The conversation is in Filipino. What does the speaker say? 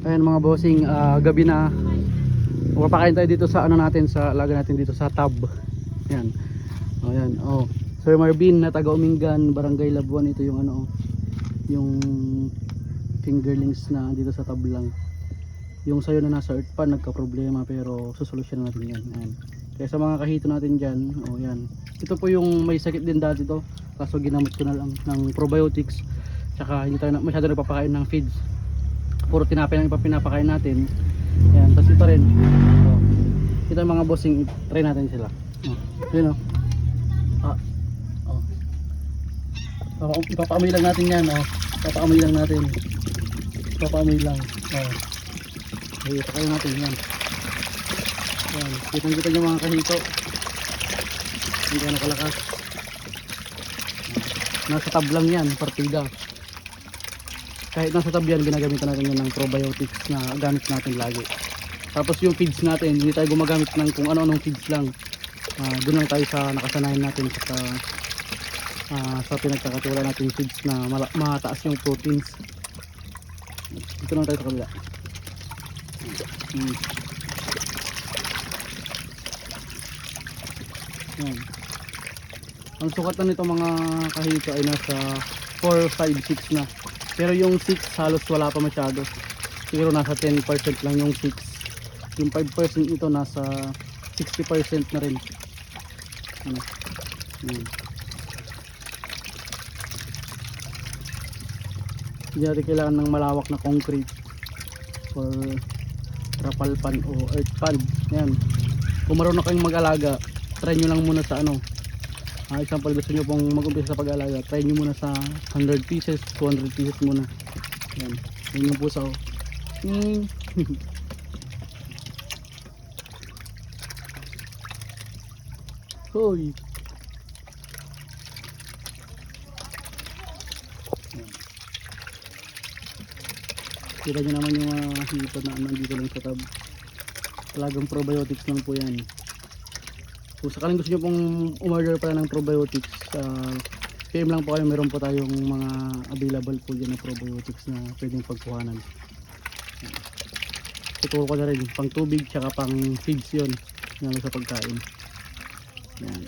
Ayan mga bossing, gabi na. Papakain tayo dito sa ano natin, sa alaga natin dito sa tab. Ayan. Oh, ayan. Oh. Sir Marvin na taga Umingan, Barangay Labuan, ito yung ano, yung fingerlings na dito sa tab lang. Yung sayo na nasa earth pan nagka-problema, pero susolusyon natin yan. Ayan. Kaya sa mga kahito natin dyan, oh yan. Ito po yung may sakit din dati to, kaso ginamot ko na lang ng probiotics. Tsaka hindi tayo masyado nagpapakain ng feeds, puro tinapay lang ipapinapakain natin. Ayan, tapos ito rin, oh, ito yung mga bossing, try natin sila. Yun o, ipapaamoy lang natin yan. Ipapaamoy lang natin, ipapaamoy lang. Ipapakain natin yan. Ayan, kitang-kita nyo mga kahito, hindi ka nakalakas. Nasa tab lang yan, partida. Kahit nasa tab yan, ginagamitan natin yan ng probiotics na gamit natin lagi. Tapos yung feeds natin, hindi tayo gumagamit ng kung ano-anong feeds lang. Doon lang tayo sa nakasanayan natin sa pinagkakatiwala natin feeds na mataas yung proteins. Dito lang tayo sa kabila. Yan. Ang sukatan nito mga kahito ay nasa 4, 5, 6 na. Pero yung 6 halos wala pa masyado. Siguro nasa 10% lang yung 6. Yung 5% ito nasa 60% na rin. Ano? Hindi natin kailangan ng malawak na concrete or trapal pan o earth pan. Yan. Kung marunong kayong mag-alaga, try nyo lang muna sa ano. Example, gusto nyo pong mag-umpisa sa pag-alaga, try nyo muna sa 100 pieces, 200 pieces muna. Yan. Yan yung pusa. Hoy. Kita nyo naman yung hito na nandito lang sa tab. Talagang probiotics lang po yan. Kung sakaling gusto nyo pong umorder pala ng probiotics, PM lang po kayo, meron po tayong mga available po dyan na probiotics na pwedeng pagkuhanan. Tuturo ko na rin pang tubig tsaka pang feeds yun, lalo sa pagkain. Yan.